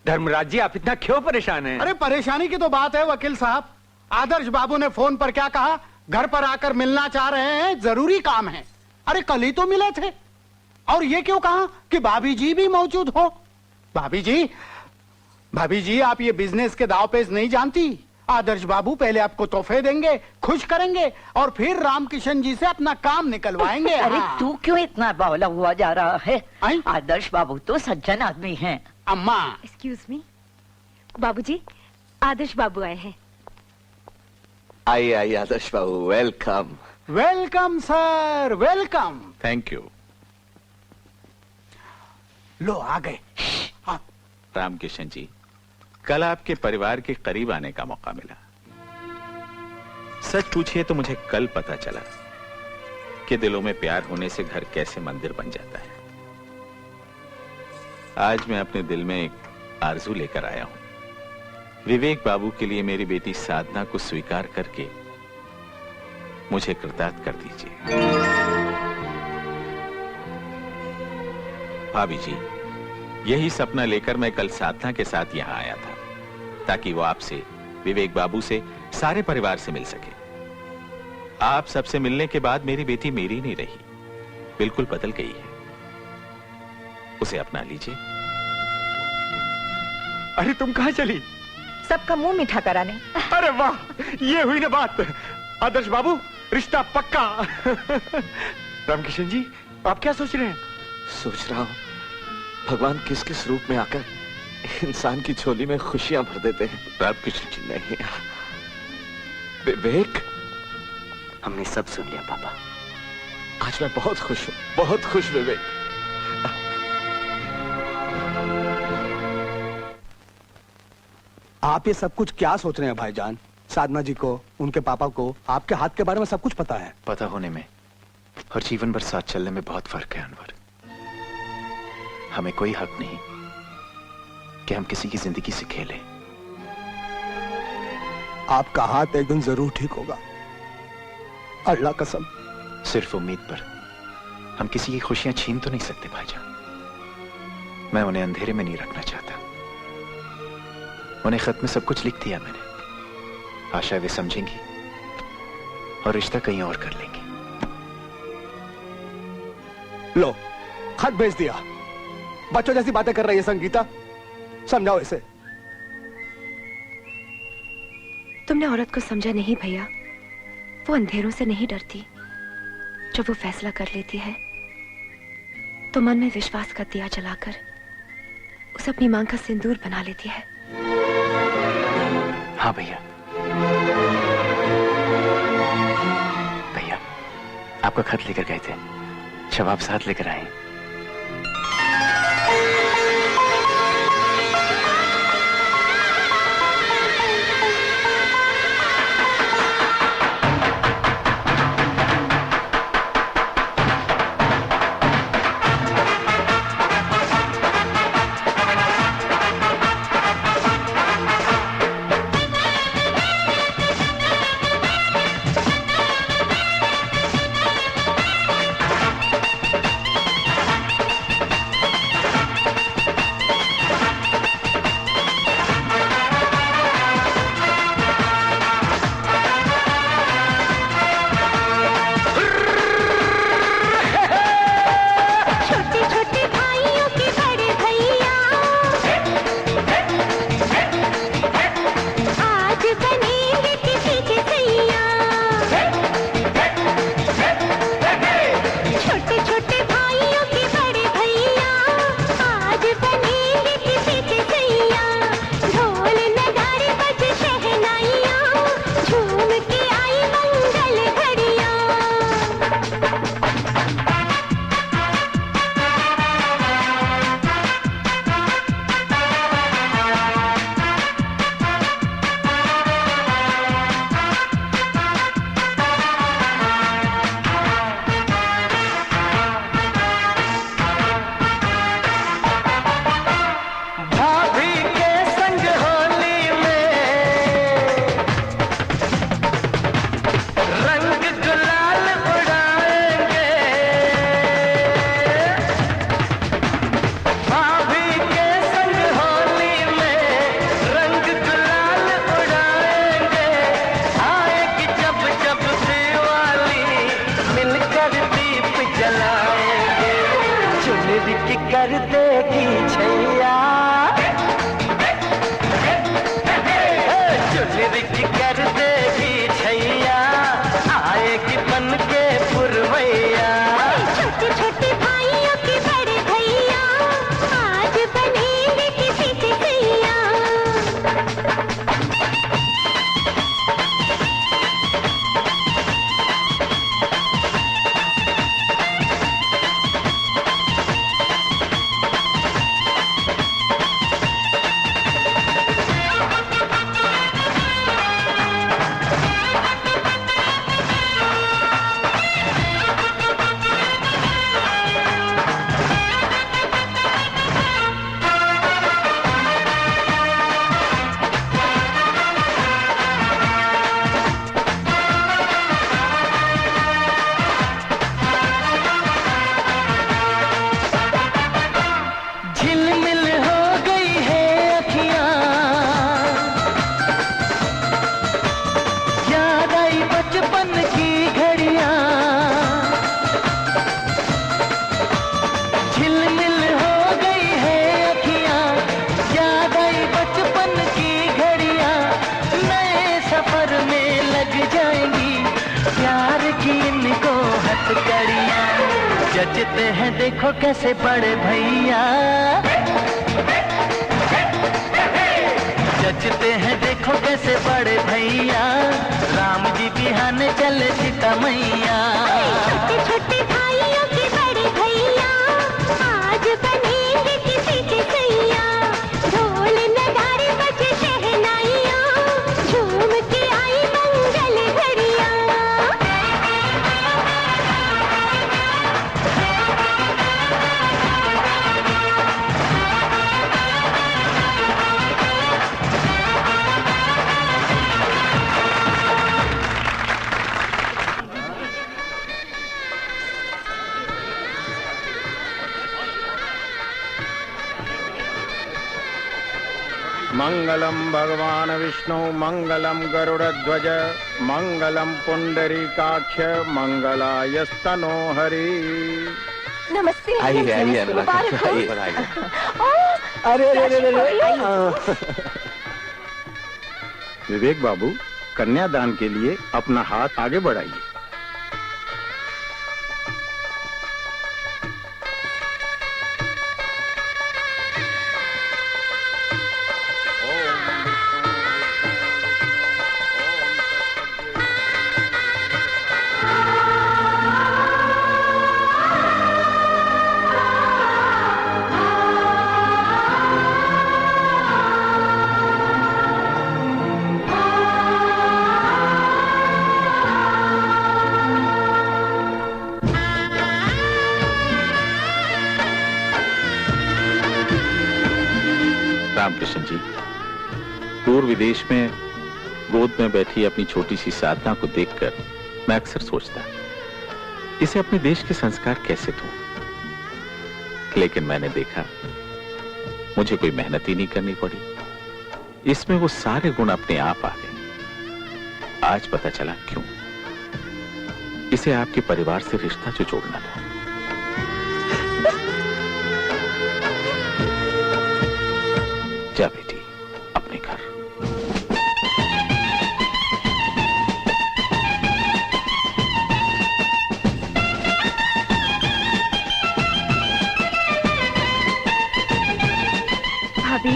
धर्मराज जी, आप इतना क्यों परेशान हैं? अरे परेशानी की तो बात है वकील साहब। आदर्श बाबू ने फोन पर क्या कहा, घर पर आकर मिलना चाह रहे हैं, जरूरी काम है। अरे कल ही तो मिले थे। और ये क्यों कहा कि भाभी जी भी मौजूद हो। भाभी जी आप ये बिजनेस के दाव पेच नहीं जानती। आदर्श बाबू पहले आपको तोहफे देंगे, खुश करेंगे और फिर रामकिशन जी से अपना काम निकलवाएंगे। अरे तू क्यों इतना बावला हुआ जा रहा है? आई? आदर्श बाबू तो सज्जन आदमी हैं। अम्मा। एक्सक्यूज मी बाबूजी, आदर्श बाबू आए हैं। आइए आदर्श बाबू, welcome. Welcome sir, welcome. Thank you. लो आ गए। रामकिशन जी, कल आपके परिवार के करीब आने का मौका मिला। सच पूछिए तो मुझे कल पता चला कि दिलों में प्यार होने से घर कैसे मंदिर बन जाता है। आज मैं अपने दिल में एक आरजू लेकर आया हूं। विवेक बाबू के लिए मेरी बेटी साधना को स्वीकार करके मुझे कृतार्थ कर दीजिए। भाभी जी, यही सपना लेकर मैं कल साधना के साथ यहां आया था, ताकि वो आपसे, विवेक बाबू से, सारे परिवार से मिल सके। आप सबसे मिलने के बाद मेरी बेटी मेरी नहीं रही, बिल्कुल बदल गई है। उसे अपना लीजिए। अरे तुम कहां चली? सबका मुंह मीठा कराने। अरे वाह, ये हुई ना बात। आदर्श बाबू, रिश्ता पक्का। रामकिशन जी, आप क्या सोच रहे हैं? सोच रहा हूं भगवान किस किस रूप में आकर इंसान की झोली में खुशियां भर देते हैं। रामकिशन जी, नहीं विवेक, हमने सब सुन लिया पापा। आज मैं बहुत खुश हूं, बहुत खुश विवेक। आप ये सब कुछ क्या सोच रहे हैं भाईजान? साधना जी को, उनके पापा को आपके हाथ के बारे में सब कुछ पता है। पता होने में और जीवन भर साथ चलने में बहुत फर्क है अनवर। हमें कोई हक नहीं कि हम किसी की जिंदगी से खेलें। आपका हाथ एक दिन जरूर ठीक होगा, अल्लाह कसम। सिर्फ उम्मीद पर हम किसी की खुशियां छीन तो नहीं सकते भाईजान। मैं उन्हें अंधेरे में नहीं रखना चाहता। उन्हें खत में सब कुछ लिख दिया मैंने। आशा वे समझेंगी और रिश्ता कहीं और कर लेंगी। लो, खत भेज दिया। बच्चों जैसी बातें कर रही है संगीता, समझाओ इसे। तुमने औरत को समझा नहीं भैया। वो अंधेरों से नहीं डरती। जब वो फैसला कर लेती है तो मन में विश्वास का दिया जलाकर उसे अपनी मांग का सिंदूर बना लेती है। हाँ भैया। भैया, आपका खत लेकर गए थे, जवाब साथ लेकर आए। विच कर देगी छैया, चुन विच कर देगी छैया, आएगी बन के पुरवैया। छोटे छोटे भाइयों के बड़े भैया, आज बनेंगे किसी के भैया। झिलमिल हो गई है अखियां, याद आई बचपन की घड़ियां। झिलमिल हो गई है अखियां, याद आई बचपन की घड़ियां। नए सफर में लग जाएंगी प्यार की इनको हथकड़ियां। जचते हैं देखो कैसे बड़े भैया, जचते हैं देखो कैसे बड़े भैया। राम जी बिहाने चले सीता मैया। छोटे छोटे भाइयों के बड़े भैया, आज बनेंगे किसी के सैया। ढोल नगाड़े बजे शहनाइयाँ, झूम के आई मंगल घड़ियाँ। मंगलम भगवान विष्णु, मंगलम गरुड़ध्वज, मंगलम पुंडरीकाक्ष, मंगलायस्तनो हरि। नमस्ते। आइए आइए अनुराग, मुबारक हो। आइए। अरे अरे अरे अरे विवेक बाबू, कन्यादान के लिए अपना हाथ आगे बढ़ाइए। रामकृष्ण जी, दूर विदेश में गोद में बैठी अपनी छोटी सी साधना को देखकर मैं अक्सर सोचता, इसे अपने देश के संस्कार कैसे दूं? लेकिन मैंने देखा मुझे कोई मेहनत ही नहीं करनी पड़ी, इसमें वो सारे गुण अपने आप आ गए। आज पता चला क्यों। इसे आपके परिवार से रिश्ता जो जोड़ना था। जा बेटी अपने घर। भाभी,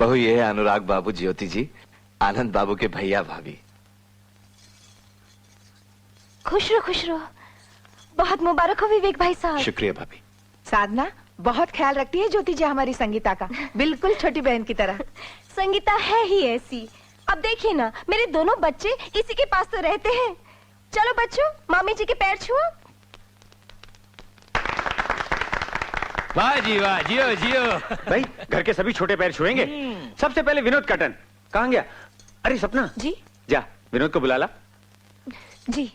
बहू ये है अनुराग बाबू, ज्योति जी, आनंद बाबू के भैया भाभी। खुश रहो खुश रहो। बहुत मुबारक हो विवेक भाई साहब। शुक्रिया भाभी। साधना बहुत ख्याल रखती है ज्योति जी हमारी संगीता का, बिल्कुल छोटी बहन की तरह। संगीता है ही ऐसी। अब देखिए ना, मेरे दोनों बच्चे इसी के पास तो रहते हैं। चलो बच्चों, मामी जी के पैर छुओ। वाह जी वाह, जियो जियो। भाई घर के सभी छोटे पैर छुएंगे। सबसे पहले विनोद कटन कहाँ गया? अरे सपना जी जा विनोद को बुला ला। जी।